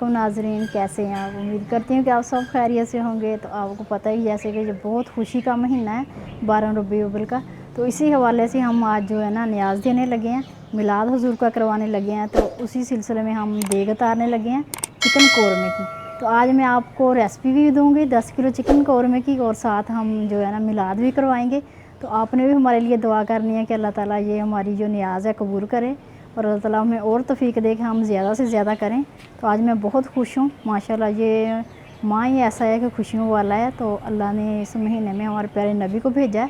अस्सलामुअलैकुम नाज़रीन, कैसे हैं आप। उम्मीद करती हूँ कि आप सब खैरियत से होंगे। तो आपको पता ही जैसे कि ये बहुत खुशी का महीना है 12 रबीउल अव्वल का, तो इसी हवाले से हम आज जो है ना न्याज़ देने लगे हैं, मिलाद हुज़ूर का करवाने लगे हैं। तो उसी सिलसिले में हम देग उतारने लगे हैं चिकन कौरमे की। तो आज मैं आपको रेसिपी भी दूँगी 10 किलो चिकन कौरमे की, और साथ हम जो है ना मिलाद भी करवाएँगे। तो आपने भी हमारे लिए दुआ करनी है कि अल्लाह ताला ये हमारी जो न्याज़ है कबूल करे और अल्लाह ताला हमें और तौफीक दे कि हम ज़्यादा से ज़्यादा करें। तो आज मैं बहुत खुश हूँ माशाल्लाह, ये माह ही ऐसा है कि खुशियों वाला है। तो अल्लाह ने इस महीने में हमारे प्यारे नबी को भेजा है,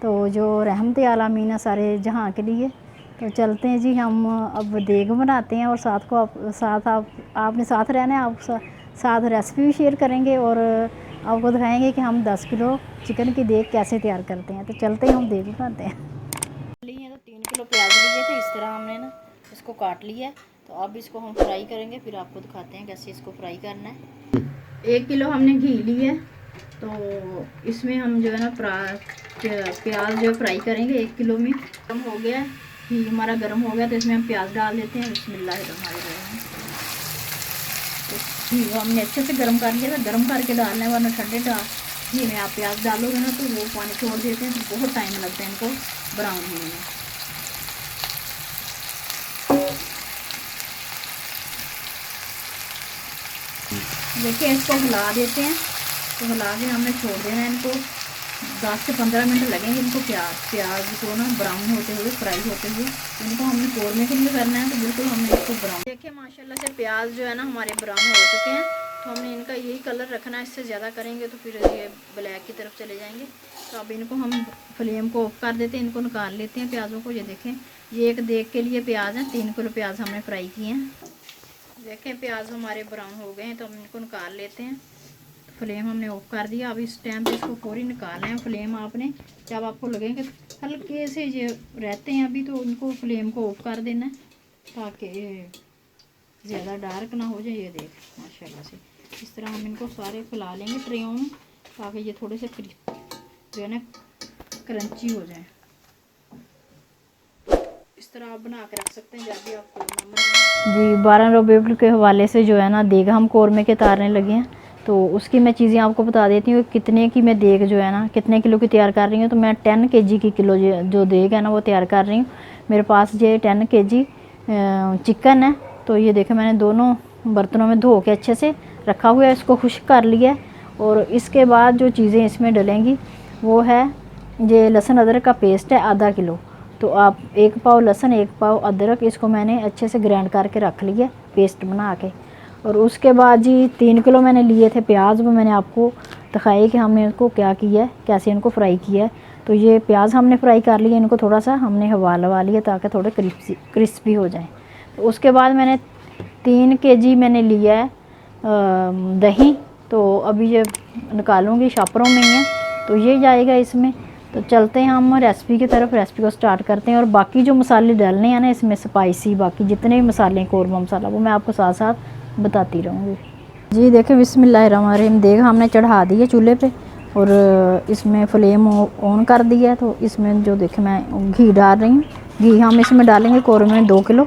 तो जो रहमत आलमीन है सारे जहाँ के लिए। तो चलते हैं जी, हम अब देग बनाते हैं और आपने साथ रहना है। आप साथ रेसिपी भी शेयर करेंगे और आपको दिखाएंगे कि हम 10 किलो चिकन की देग कैसे तैयार करते हैं। तो चलते हैं, हम देग बनाते हैं। लिए तो 3 किलो प्याज लिए थे, इस तरह हमने ना इसको काट लिया है। तो अब इसको हम फ्राई करेंगे, फिर आपको दिखाते हैं कैसे इसको फ्राई करना है। 1 किलो हमने घी लिया है, तो इसमें हम जो है ना प्याज जो फ्राई करेंगे 1 किलो में। गर्म हो गया है, घी हमारा गर्म हो गया, तो इसमें हम प्याज डाल देते हैं। बिस्मिल्लाहिर्रहमानिर्रहीम। तो घी हमने अच्छे से गर्म कर लिया था, गर्म करके डालना है, वरना ठंडे घी में आप प्याज डालोगे ना तो वो पानी छोड़ देते हैं, तो बहुत टाइम लगता है इनको ब्राउन होने में। देखिए इसको हिला देते हैं, तो हिला के हमने छोड़ देना है इनको। 10 से 15 मिनट लगेंगे इनको प्याज को ना ब्राउन होते हुए, फ्राई होते हुए। इनको हमने कौरमे के लिए करना है, तो बिल्कुल हमने इसको ब्राउन। देखिए माशाल्लाह से प्याज जो है ना हमारे ब्राउन हो चुके हैं। तो हमने इनका यही कलर रखना है, इससे ज़्यादा करेंगे तो फिर ये ब्लैक की तरफ चले जाएंगे। तो अब इनको हम फ्लेम को ऑफ कर देते हैं, इनको निकाल लेते हैं प्याज़ों को। ये देखें, ये एक देग के लिए प्याज है, 3 किलो प्याज हमने फ्राई किए हैं। देखें प्याज हमारे ब्राउन हो गए हैं, तो हम इनको निकाल लेते हैं। फ्लेम हमने ऑफ कर दिया। अब इस टाइम पे इसको फौरी निकालना है। फ्लेम आपने जब आपको लगेंगे हल्के से ये रहते हैं अभी, तो इनको फ्लेम को ऑफ कर देना है ताकि ज़्यादा डार्क ना हो जाए। ये देख माशाल्लाह से इस तरह हम इनको सारे फैला लेंगे ट्रेयों में, ताकि ये थोड़े से जो है ना क्रंची हो जाए। इस तरह आप बना के रख सकते हैं जब भी आप कौरमा बनाएं। जी 12 रबीउल के हवाले से जो है ना देग हम कौरमे के तारने लगे हैं। तो उसकी मैं चीज़ें आपको बता देती हूँ, कितने की मैं देग जो है ना कितने किलो की तैयार कर रही हूँ। तो मैं 10 kg की किलो जो देग है ना वो तैयार कर रही हूँ। मेरे पास ये 10 kg चिकन है। तो ये देखें मैंने दोनों बर्तनों में धो के अच्छे से रखा हुआ है, इसको खुश्क कर लिया है। और इसके बाद जो चीज़ें इसमें डलेंगी वो है ये लहसुन अदरक का पेस्ट है आधा किलो। तो आप 1 पाव लहसुन 1 पाव अदरक, इसको मैंने अच्छे से ग्राइंड करके रख लिया पेस्ट बना के। और उसके बाद जी 3 किलो मैंने लिए थे प्याज, वो मैंने आपको दिखाई कि हमने इनको क्या किया है, कैसे इनको फ्राई किया है। तो ये प्याज हमने फ्राई कर लिया, इनको थोड़ा सा हमने हवा लगा लिया ताकि थोड़े क्रिस्पी हो जाए। तो उसके बाद मैंने 3 kg मैंने लिया है दही। तो अभी ये निकालूंगी, शापरों में ही है, तो ये जाएगा इसमें। तो चलते हैं हम रेसिपी की तरफ, रेसिपी को स्टार्ट करते हैं। और बाकी जो मसाले डालने हैं ना इसमें, स्पाइसी बाकी जितने भी मसाले हैं कौरमा मसाला, वो मैं आपको साथ साथ बताती रहूँगी। जी देखिए बिस्मिल्लाहिर्रहमानिर्रहीम, देग हमने चढ़ा दी है चूल्हे पे और इसमें फ्लेम ऑन कर दिया है। तो इसमें जो देखे मैं घी डाल रही हूँ। घी हम इसमें डालेंगे कौरमे में 2 किलो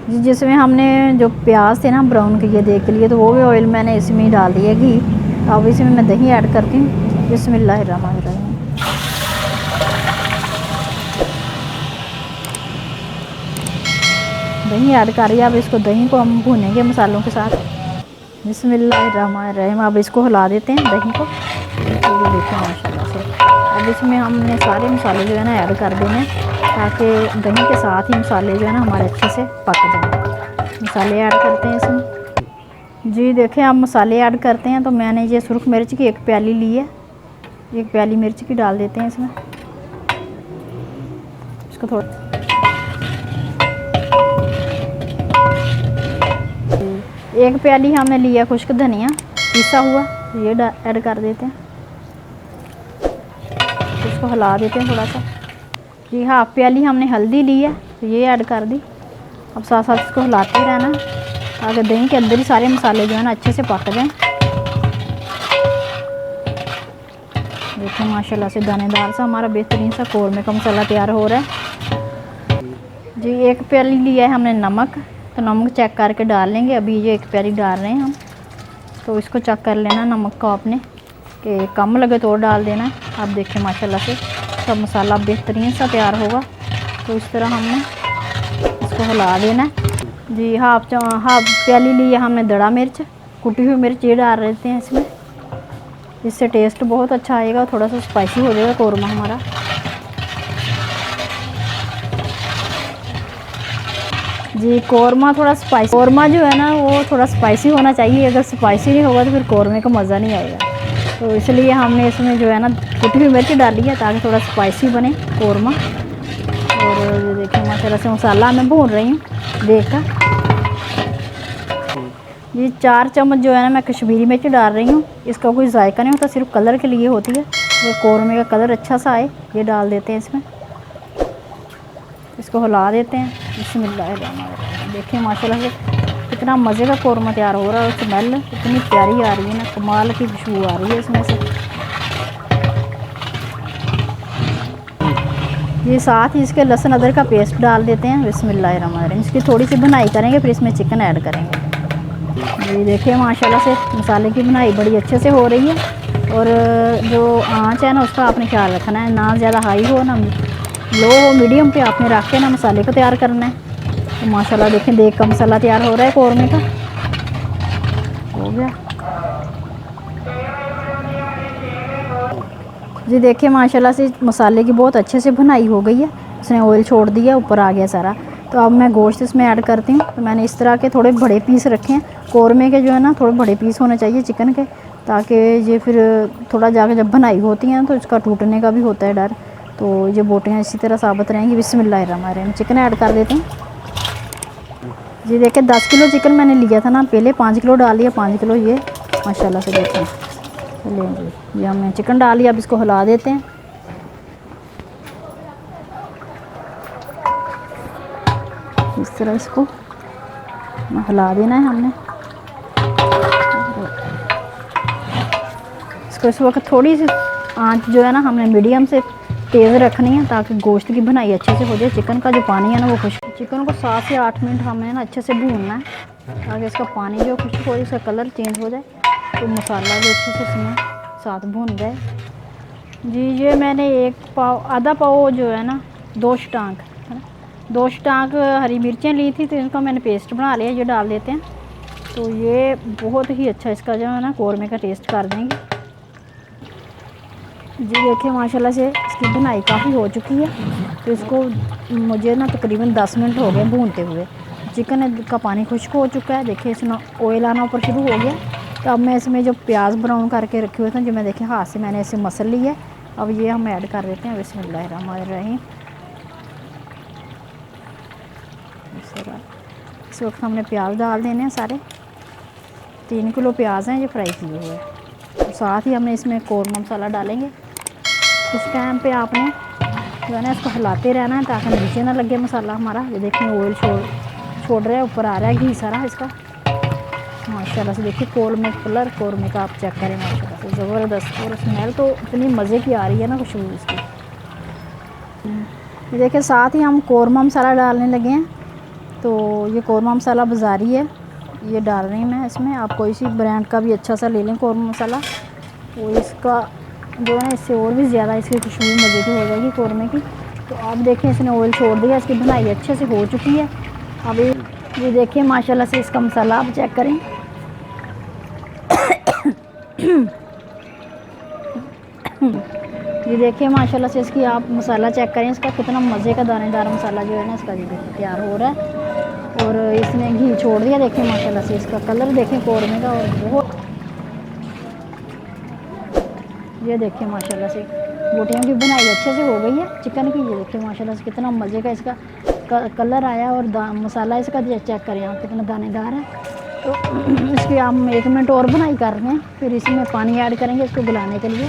जी। जिसमें हमने जो प्याज थे ना ब्राउन किए देग के लिए, तो वो भी ऑयल मैंने इसमें ही डाल दिया घी। तो अब इसमें मैं दही ऐड करती हूँ। बिस्मिल्लाहिर्रहमानिर्रहीम। दही ऐड करिए। अब इसको दही को हम भूनेंगे मसालों के साथ। बिस्मिल्लाहिर्रहमानिर्रहीम। अब इसको हिला देते हैं दही को। तो देखिए माशाल्लाह से अब इसमें हमने सारे मसाले जो है ना ऐड कर देने, ताकि दही के साथ ही मसाले जो है ना हमारे अच्छे से पक जाएं। मसाले ऐड करते हैं इसमें जी। देखें अब मसाले ऐड करते हैं। तो मैंने ये सुरख मिर्च की 1 प्याली ली है, 1 प्याली मिर्च की डाल देते हैं इसमें। इसको थोड़ा 1 प्याली हमने लिया खुश्क धनिया पिसा हुआ, ये ऐड कर देते हैं। इसको हिला देते हैं थोड़ा सा जी। 1/2 प्याली हमने हल्दी ली है, तो ये ऐड कर दी। अब साथ साथ इसको हिलाते रहना ताकि दही के अंदर ही सारे मसाले जो है ना अच्छे से पक जाएं। देखिए माशाल्लाह से दानेदार सा हमारा बेहतरीन सा कौरमे का मसाला तैयार हो रहा है जी। 1 प्याली लिया है हमने नमक, तो नमक चेक करके डाल लेंगे। अभी ये 1 प्याली डाल रहे हैं हम, तो इसको चेक कर लेना नमक को आपने, कि कम लगे तो और डाल देना है। आप देखिए माशाल्लाह से सब मसाला बेहतरीन सा तैयार होगा। तो इस तरह हमने इसको हिला देना है जी। हाफ प्याली ली है हमने दड़ा मिर्च, कुटी हुई मिर्च ये डाल देते हैं इसमें, इससे टेस्ट बहुत अच्छा आएगा, थोड़ा सा स्पाइसी हो जाएगा कौरमा हमारा। जी कौरमा थोड़ा स्पाइसी, कौरमा जो है ना वो थोड़ा स्पाइसी होना चाहिए। अगर स्पाइसी नहीं होगा तो फिर कौरमे का मज़ा नहीं आएगा। तो इसलिए हमने इसमें जो है ना कुटी हुई मिर्च डाली है, ताकि थोड़ा स्पाइसी बने कौरमा। और ये देखिए माशाल्लाह से मसाला मैं भून रही हूँ देख कर। ये 4 चम्मच जो है ना मैं कश्मीरी मिर्च डाल रही हूँ। इसका कोई जायका नहीं होता, सिर्फ कलर के लिए होती है। वो कौरमे का कलर अच्छा सा आए ये डाल देते हैं इसमें। इसको हिला देते हैं। बिस्मिल्लाह। देखिए माशाल्लाह से कितना मज़े का कौरमा तैयार हो रहा है, और स्मेल इतनी प्यारी आ रही है ना, कमाल की खुशबू आ रही है इसमें से। ये साथ ही इसके लहसुन अदरक का पेस्ट डाल देते हैं। बिस्मिल्लाहिर्रहमानिर्रहीम। इसकी थोड़ी सी भुनाई करेंगे, फिर इसमें चिकन ऐड करेंगे। जी देखिए माशाल्लाह से मसाले की भुनाई बड़ी अच्छे से हो रही है। और जो आँच है ना उसका आपने ख्याल रखना है, ना ज़्यादा हाई हो ना लो हो, मीडियम पे आपने रख के ना मसाले को तैयार करना है। तो माशाल्लाह देखें देख का मसाला तैयार हो रहा है कौरमे का, हो गया जी। देखिए माशाल्लाह से मसाले की बहुत अच्छे से भुनाई हो गई है, उसने ऑयल छोड़ दिया, ऊपर आ गया सारा। तो अब मैं गोश्त इसमें ऐड करती हूँ। तो मैंने इस तरह के थोड़े बड़े पीस रखे हैं कौरमे के, जो है ना थोड़े बड़े पीस होने चाहिए चिकन के, ताकि ये फिर थोड़ा जाके जब भुनाई होती हैं तो इसका टूटने का भी होता है डर। तो ये बोटियाँ इसी तरह साबित रहेंगी। बिस्मिल्लाहिर्रहमानिर्रहीम। चिकन ऐड कर देते हैं जी। देखिए 10 किलो चिकन मैंने लिया था ना पहले, 5 किलो डाल लिया, 5 किलो ये माशाल्लाह से देखें। चलिए जी, ये हमने चिकन डाल लिया। अब इसको हिला देते हैं इस तरह, इसको हिला देना है हमने। इसको इस वक्त थोड़ी सी आंच जो है ना हमने मीडियम से तेज़ रखनी है, ताकि गोश्त की भुनाई अच्छे से हो जाए। चिकन का जो पानी है ना वो खुश्क, चिकन को 7 से 8 मिनट हमें ना अच्छे से भूनना है, ताकि इसका पानी जो खुश्क हो, इसका कलर चेंज हो जाए, तो मसाला भी अच्छे से इसमें साथ भून जाए जी। ये मैंने 1 पाव आधा पाव जो है ना 2 स्टांक है ना, 2 स्टांक हरी मिर्चें ली थी, तो इनका मैंने पेस्ट बना लिया, ये डाल देते हैं। तो ये बहुत ही अच्छा इसका जो है ना कौरमे का टेस्ट कर देंगे जी। देखिए माशाल्लाह से इसकी भुनाई काफ़ी हो चुकी है। तो इसको मुझे ना तकरीबन 10 मिनट हो गए भूनते हुए। चिकन का पानी खुश्क हो चुका है, देखिए इसमें ऑयल आना ऊपर शुरू हो गया। तो अब मैं इसमें जो प्याज ब्राउन करके रखे हुए थे, जो मैं देखिए हाथ से मैंने इसे मसल ली है, अब ये हम ऐड कर देते हैं। बिस्मिल्लाहिर्रहमानिर्रहीम। इस वक्त हमने प्याज डाल देने हैं सारे, 3 किलो प्याज हैं ये फ्राई किए हुए। तो साथ ही हमने इसमें कौरमा मसाला डालेंगे। इस टाइम पे आपने जो है ना इसको हिलाते रहना है, ताकि नीचे ना लगे मसाला हमारा। ये देखिए ऑयल छोड़ रहा है, ऊपर आ रहा है घी सारा इसका माशाल्लाह से। देखिए कौरमे कलर कौरमे का आप चेक करें माशाल्लाह से ज़बरदस्त, और स्मेल तो इतनी मज़े की आ रही है ना खुशबू इसकी। ये देखिए साथ ही हम कौरमा मसाला डालने लगे हैं। तो ये कौरमा मसाला बाज़ारी है, ये डाल रही हूँ मैं इसमें। आप कोई सी ब्रांड का भी अच्छा सा ले लें कौरमा मसाला, तो इसका जो है ना इससे और भी ज़्यादा इसकी खुशबू मज़े की हो जाएगी कौरमे की। तो आप देखें इसने ऑयल छोड़ दिया, इसकी भुनाई अच्छे से हो चुकी है। अब ये देखिए माशाल्लाह से इसका मसाला आप चेक करें। ये देखिए माशाल्लाह से इसकी आप मसाला चेक करें, इसका कितना मज़े का दानेदार मसाला जो है ना इसका तैयार हो रहा है। और इसने घी छोड़ दिया, देखिए माशाल्लाह से इसका कलर देखें कौरमे का, और बहुत ये देखिए माशाल्लाह से बोटियों की बुनाई अच्छे से हो गई है चिकन की। ये देखिए माशाल्लाह से कितना मज़े का इसका कलर आया, और मसाला इसका चेक करें आप कितना दानेदार है। तो इसकी हम 1 मिनट और बुनाई कर रहे हैं, फिर इसमें पानी ऐड करेंगे इसको गलाने के लिए।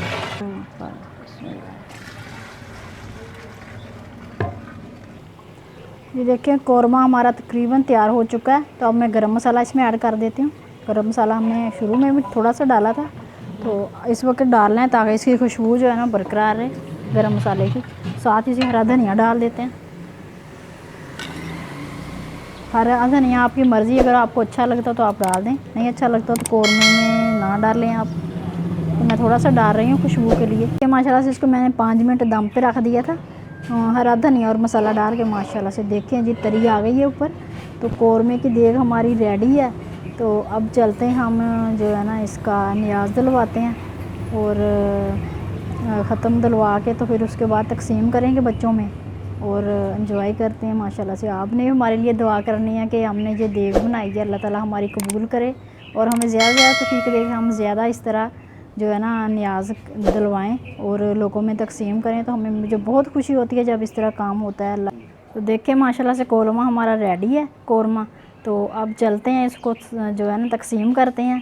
ये देखिए कौरमा हमारा तकरीबन तैयार हो चुका है। तो अब मैं गरम मसाला इसमें ऐड कर देती हूँ। गरम मसाला हमने शुरू में भी थोड़ा सा डाला था, तो इस वक्त डालना है ताकि इसकी खुशबू जो है ना बरकरार रहे गरम मसाले की। साथ ही से हरा धनिया डाल देते हैं। हरा धनिया आपकी मर्ज़ी, अगर आपको अच्छा लगता तो आप डाल दें, नहीं अच्छा लगता तो कौरमे में ना डालें आप। तो मैं थोड़ा सा डाल रही हूँ खुशबू के लिए। माशाल्लाह से इसको मैंने 5 मिनट दम पे रख दिया था, हरा धनिया और मसाला डाल के। माशाल्लाह से देखें जी तरी आ गई है ऊपर। तो कौरमे की देग हमारी रेडी है। तो अब चलते हैं हम जो है ना इसका नियाज़ दिलवाते हैं, और ख़त्म दिलवा के तो फिर उसके बाद तकसीम करेंगे बच्चों में और एंजॉय करते हैं। माशाल्लाह से आपने हमारे लिए दुआ करनी है कि हमने ये देग बनाई है, अल्लाह ताला हमारी कबूल करे और हमें ज़्यादा से ज़्यादा तौफीक दे कि हम ज़्यादा इस तरह जो है ना नियाज़ दिलवाएं और लोगों में तकसीम करें। तो हमें मुझे बहुत खुशी होती है जब इस तरह काम होता है। अल्लाह तो देखें माशाल्लाह से कौरमा हमारा रेडी है, कौरमा। तो अब चलते हैं इसको जो है ना तकसीम करते हैं।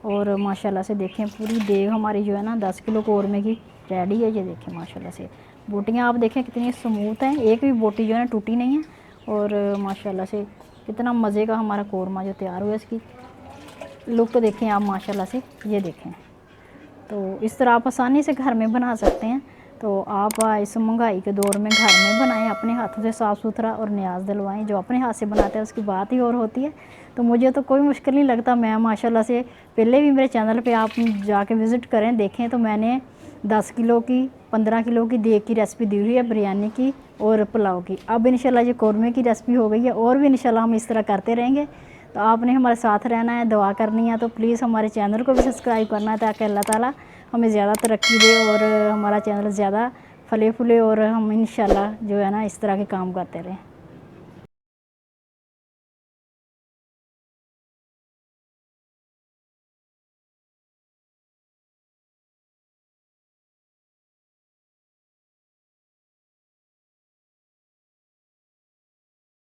और माशाल्लाह से देखें पूरी देग हमारी जो है ना 10 किलो कौरमे की रेडी है। ये देखें माशाल्लाह से बोटियाँ आप देखें कितनी स्मूथ हैं, एक भी बोटी जो है ना टूटी नहीं है। और माशाल्लाह से कितना मज़े का हमारा कौरमा जो तैयार हुआ, इसकी लुक तो देखें आप माशाल्लाह से। ये देखें तो इस तरह आप आसानी से घर में बना सकते हैं। तो आप इस महंगाई के दौर में घर में बनाएं, अपने हाथों से साफ़ सुथरा और नियाज़ दिलवाएं। जो अपने हाथ से बनाते हैं उसकी बात ही और होती है। तो मुझे तो कोई मुश्किल नहीं लगता। मैं माशाल्लाह से पहले भी मेरे चैनल पे आप जाके विज़िट करें, देखें तो मैंने 10 किलो की 15 किलो की देग की रेसिपी दी हुई है, बिरयानी की और पुलाव की। अब इंशाल्लाह ये कौरमे की रेसिपी हो गई है, और भी इंशाल्लाह हम इस तरह करते रहेंगे। तो आपने हमारे साथ रहना है, दुआ करनी है। तो प्लीज़ हमारे चैनल को भी सब्सक्राइब करना है ताकि अल्लाह ताला हमें ज़्यादा तरक्की दे और हमारा चैनल ज़्यादा फले फूले और हम इंशाल्लाह जो है ना इस तरह के काम करते रहें।